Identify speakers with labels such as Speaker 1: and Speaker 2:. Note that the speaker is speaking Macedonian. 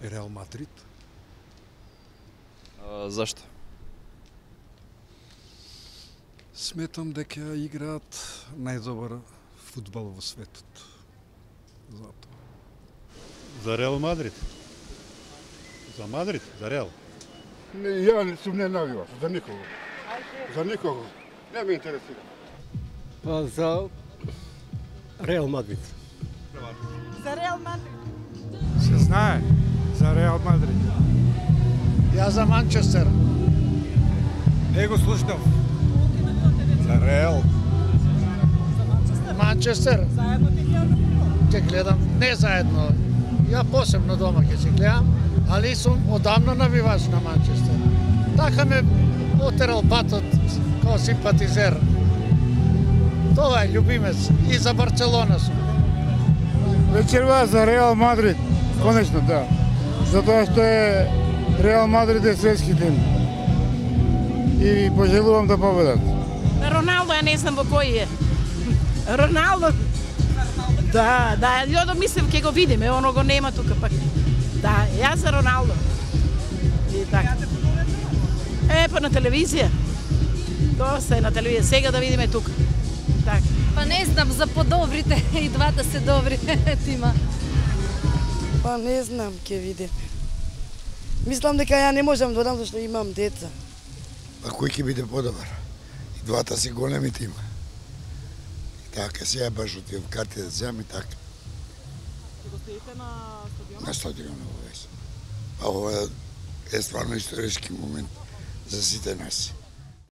Speaker 1: Реал Мадрид.
Speaker 2: Зашто?
Speaker 1: Сметам дека играат најдобар фудбал во светот. Затоа.
Speaker 3: За Реал Мадрид. За Мадрид, за Реал.
Speaker 4: Ја сум не навиваш, за никого. За никого. Не ме интересира.
Speaker 5: Па за Реал Мадрид.
Speaker 6: За Реал Мадрид.
Speaker 7: Се знае за Реал Мадрид.
Speaker 5: Ја за Манчестер.
Speaker 7: Не го слушнав. За Реал.
Speaker 5: Манчестер.
Speaker 6: Заедно ти гледам.
Speaker 5: Ќе гледам не заедно. Ја посебно дома ќе се гледам, али сум одамна навивач на Манчестер. Така ме отерал патот како симпатизер. Тоа е љубимец и за Барселона сум.
Speaker 4: Вечерва за Реал Мадрид. Конечно, да. Затоа што е Реал Мадрид е светски тим. И пожелувам да победат.
Speaker 6: Роналдо, ја не знам во кој е. Роналдо. Да, јодо мислам ќе го видиме, оно го нема тука пак. Да, јас за Роналдо. И така. Па на телевизија. Доста е на телевизија, сега да видиме тука. Така.
Speaker 8: Па не знам, за подобрите и двата се добри тима.
Speaker 9: Па не знам, ќе видиме. Мислам дека ја не можам да додам зашто имам деца.
Speaker 10: А кој ќе биде подобар? И двата си големи тима. И така, сега баш отидов карти да земам и така.
Speaker 6: Ќе го следите на стадионот?
Speaker 10: На стадионот во Вес. А ова е стварно историски момент за сите нас.